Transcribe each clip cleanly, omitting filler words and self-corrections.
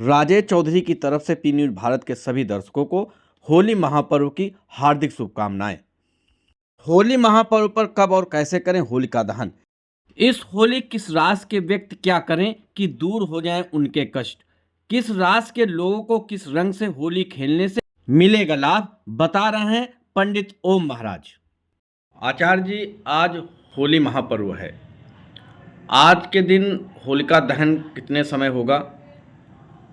राजेश चौधरी की तरफ से पी न्यूज़ भारत के सभी दर्शकों को होली महापर्व की हार्दिक शुभकामनाएं। होली महापर्व पर कब और कैसे करें होलिका दहन? इस होली किस रास के व्यक्ति क्या करें कि दूर हो जाएं उनके कष्ट? किस रास के लोगों को किस रंग से होली खेलने से मिलेगा लाभ, बता रहे हैं पंडित ओम महाराज। आचार्य जी, आज होली महापर्व है। आज के दिन होलिका दहन कितने समय होगा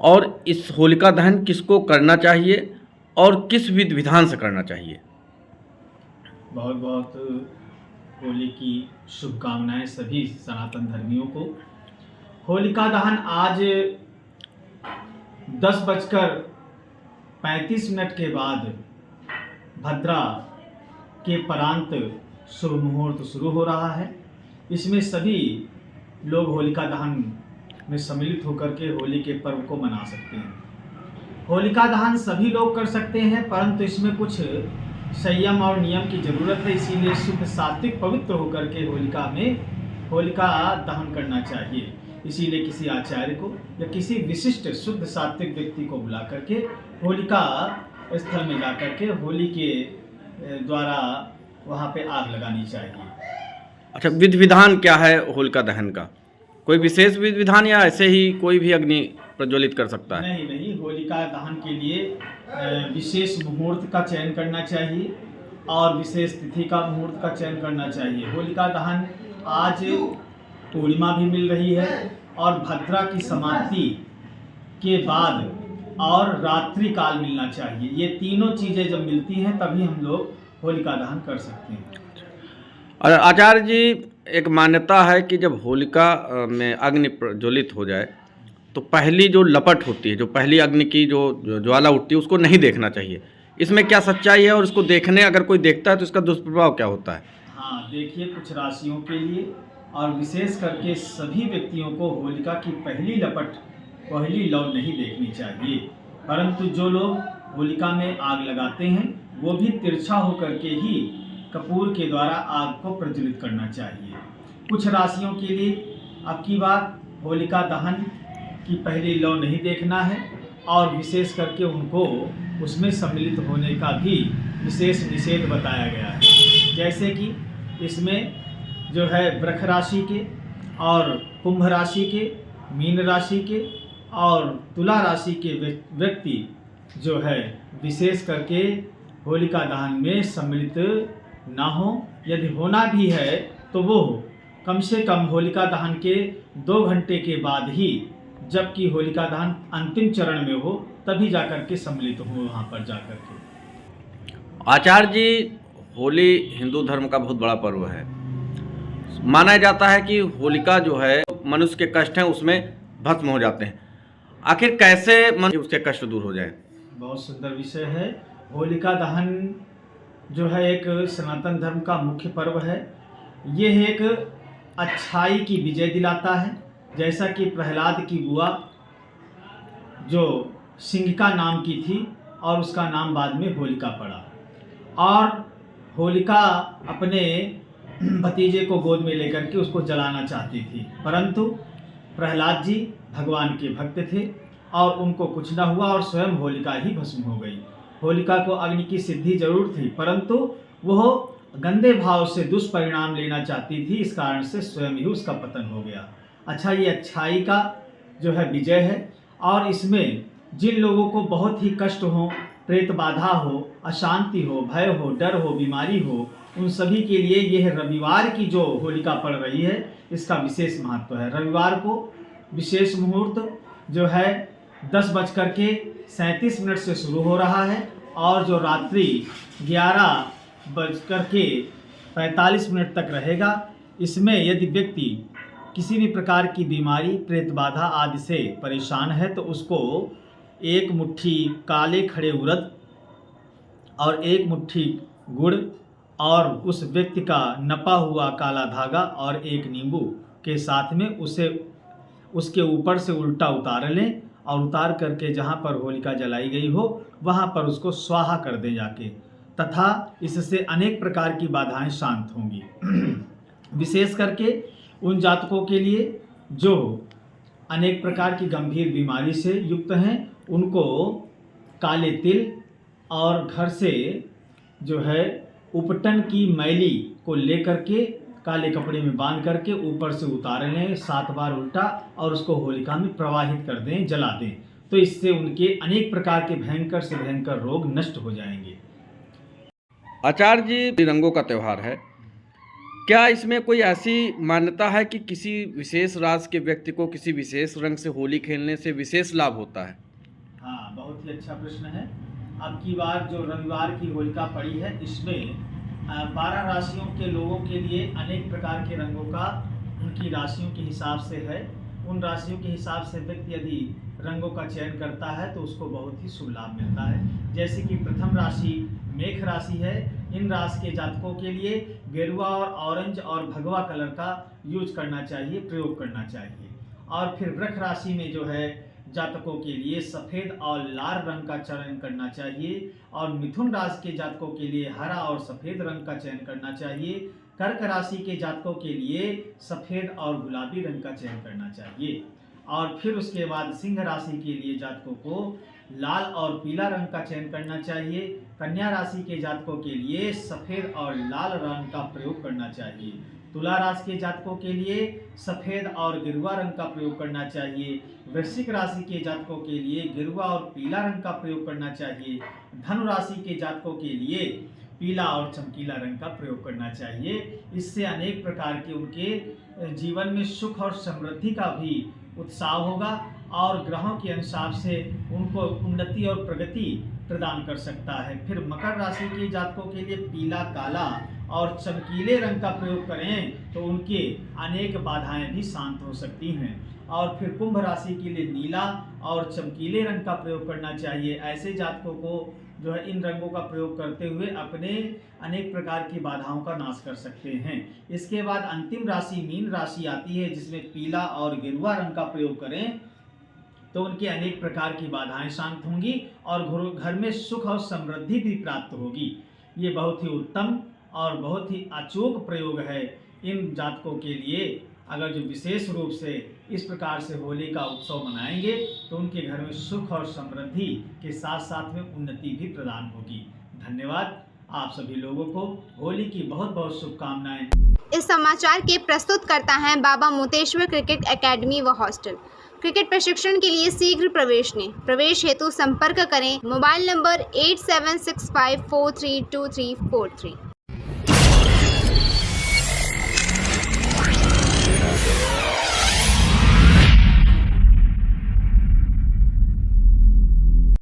और इस होलिका दहन किसको करना चाहिए और किस विधि विधान से करना चाहिए? बहुत बहुत होली की शुभकामनाएं सभी सनातन धर्मियों को। होलिका दहन आज 10:35 के बाद भद्रा के परांत शुभ मुहूर्त शुरू हो रहा है। इसमें सभी लोग होलिका दहन में सम्मिलित होकर के होली के पर्व को मना सकते हैं। होलिका दहन सभी लोग कर सकते हैं, परंतु इसमें कुछ संयम और नियम की जरूरत है। इसीलिए शुद्ध सात्विक पवित्र होकर के होलिका दहन करना चाहिए। इसीलिए किसी आचार्य को या किसी विशिष्ट शुद्ध सात्विक व्यक्ति को बुला करके होलिका स्थल में जाकर के होली के द्वारा वहाँ पे आग लगानी चाहिए। अच्छा, विधि विधान क्या है होलिका दहन का? कोई विशेष विधि विधान या ऐसे ही कोई भी अग्नि प्रज्वलित कर सकता है? नहीं, होलिका दहन के लिए विशेष मुहूर्त का चयन करना चाहिए और विशेष तिथि का मुहूर्त का चयन करना चाहिए। होलिका दहन आज पूर्णिमा भी मिल रही है और भद्रा की समाप्ति के बाद और रात्रि काल मिलना चाहिए। ये तीनों चीज़ें जब मिलती हैं तभी हम लोग होलिका दहन कर सकते हैं। और आचार्य जी, एक मान्यता है कि जब होलिका में अग्नि प्रज्वलित हो जाए तो पहली जो लपट होती है, जो पहली अग्नि की जो ज्वाला उठती है, उसको नहीं देखना चाहिए। इसमें क्या सच्चाई है और इसको देखने अगर कोई देखता है तो इसका दुष्प्रभाव क्या होता है? हाँ, देखिए, कुछ राशियों के लिए और विशेष करके सभी व्यक्तियों को होलिका की पहली लपट, पहली लौ नहीं देखनी चाहिए। परंतु जो लोग होलिका में आग लगाते हैं वो भी तिरछा होकर के ही कपूर के द्वारा आग को प्रज्वलित करना चाहिए। कुछ राशियों के लिए अब की बार होलिका दहन की पहली लौ नहीं देखना है और विशेष करके उनको उसमें सम्मिलित होने का भी विशेष निषेध बताया गया है। जैसे कि इसमें जो है वृष राशि के और कुंभ राशि के, मीन राशि के और तुला राशि के व्यक्ति जो है विशेष करके होलिका दहन में सम्मिलित ना हो। यदि होना भी है तो वो कम से कम होलिका दहन के 2 घंटे के बाद ही, जबकि होलिका दहन अंतिम चरण में हो, तभी जाकर के सम्मिलित हो वहाँ पर जाकर के। आचार्य जी, होली हिंदू धर्म का बहुत बड़ा पर्व है। माना जाता है कि होलिका जो है मनुष्य के कष्ट हैं उसमें भस्म हो जाते हैं। आखिर कैसे मनुष्य उसके कष्ट दूर हो जाए? बहुत सुंदर विषय है। होलिका दहन जो है एक सनातन धर्म का मुख्य पर्व है। ये एक अच्छाई की विजय दिलाता है। जैसा कि प्रहलाद की बुआ जो सिंहिका नाम की थी और उसका नाम बाद में होलिका पड़ा, और होलिका अपने भतीजे को गोद में लेकर के उसको जलाना चाहती थी, परंतु प्रहलाद जी भगवान के भक्त थे और उनको कुछ न हुआ और स्वयं होलिका ही भस्म हो गई। होलिका को अग्नि की सिद्धि जरूर थी, परंतु वह गंदे भाव से दुष्परिणाम लेना चाहती थी, इस कारण से स्वयं ही उसका पतन हो गया। अच्छा, ये अच्छाई का जो है विजय है और इसमें जिन लोगों को बहुत ही कष्ट हो, प्रेत बाधा हो, अशांति हो, भय हो, डर हो, बीमारी हो, उन सभी के लिए यह रविवार की जो होलिका पड़ रही है इसका विशेष महत्व है। रविवार को विशेष मुहूर्त जो है 10:37 से शुरू हो रहा है और जो रात्रि 11:45 तक रहेगा। इसमें यदि व्यक्ति किसी भी प्रकार की बीमारी, प्रेत बाधा आदि से परेशान है तो उसको 1 मुट्ठी काले खड़े उड़द और 1 मुट्ठी गुड़ और उस व्यक्ति का नपा हुआ काला धागा और 1 नींबू के साथ में उसे उसके ऊपर से उल्टा उतार लें और उतार करके जहाँ पर होलिका जलाई गई हो वहाँ पर उसको स्वाहा कर दें जाके, तथा इससे अनेक प्रकार की बाधाएं शांत होंगी। विशेष करके उन जातकों के लिए जो अनेक प्रकार की गंभीर बीमारी से युक्त हैं उनको काले तिल और घर से जो है उपटन की मैली को लेकर के काले कपड़े में बांध करके ऊपर से उतार लें 7 बार उल्टा और उसको होलिका में प्रवाहित कर दें, जला दें। तो इससे उनके अनेक प्रकार के भयंकर से भयंकर रोग नष्ट हो जाएंगे। आचार्य जी, रंगों का त्यौहार है, क्या इसमें कोई ऐसी मान्यता है कि किसी विशेष राशि के व्यक्ति को किसी विशेष रंग से होली खेलने से विशेष लाभ होता है? हाँ, बहुत ही अच्छा प्रश्न है। अब की बार जो रविवार की होलिका पड़ी है, इसमें 12 राशियों के लोगों के लिए अनेक प्रकार के रंगों का उनकी राशियों के हिसाब से है। उन राशियों के हिसाब से व्यक्ति यदि रंगों का चयन करता है तो उसको बहुत ही शुभ लाभ मिलता है। जैसे कि प्रथम राशि मेष राशि है। इन राशि के जातकों के लिए गेरुआ और ऑरेंज और भगवा कलर का यूज करना चाहिए, प्रयोग करना चाहिए। और फिर वृष राशि में जो है जातकों के लिए सफ़ेद और लाल रंग का चयन करना चाहिए। और मिथुन राशि के जातकों के लिए हरा और सफ़ेद रंग का चयन करना चाहिए। कर्क राशि के जातकों के लिए सफ़ेद और गुलाबी रंग का चयन करना चाहिए। और फिर उसके बाद सिंह राशि के लिए जातकों को लाल और पीला रंग का चयन करना चाहिए। कन्या राशि के जातकों के लिए सफ़ेद और लाल रंग का प्रयोग करना चाहिए। तुला राशि के जातकों के लिए सफ़ेद और गेरुआ रंग का प्रयोग करना चाहिए। वृश्चिक राशि के जातकों के लिए गेरुआ और पीला रंग का प्रयोग करना चाहिए। धनु राशि के जातकों के लिए पीला और चमकीला रंग का प्रयोग करना चाहिए। इससे अनेक प्रकार के उनके जीवन में सुख और समृद्धि का भी उत्साह होगा और ग्रहों के अनुसार से उनको उन्नति और प्रगति प्रदान कर सकता है। फिर मकर राशि के जातकों के लिए पीला, काला और चमकीले रंग का प्रयोग करें तो उनके अनेक बाधाएं भी शांत हो सकती हैं। और फिर कुंभ राशि के लिए नीला और चमकीले रंग का प्रयोग करना चाहिए। ऐसे जातकों को जो है इन रंगों का प्रयोग करते हुए अपने अनेक प्रकार की बाधाओं का नाश कर सकते हैं। इसके बाद अंतिम राशि मीन राशि आती है, जिसमें पीला और गेरुआ रंग का प्रयोग करें तो उनके अनेक प्रकार की बाधाएं शांत होंगी और घर में सुख और समृद्धि भी प्राप्त होगी। ये बहुत ही उत्तम और बहुत ही अचूक प्रयोग है इन जातकों के लिए। अगर जो विशेष रूप से इस प्रकार से होली का उत्सव मनाएंगे तो उनके घर में सुख और समृद्धि के साथ साथ में उन्नति भी प्रदान होगी। धन्यवाद। आप सभी लोगों को होली की बहुत बहुत शुभकामनाएं। इस समाचार के प्रस्तुत करता है बाबा मोतेश्वर क्रिकेट एकेडमी व हॉस्टल। क्रिकेट प्रशिक्षण के लिए शीघ्र प्रवेश लें। प्रवेश हेतु संपर्क करें मोबाइल नंबर 8765432343।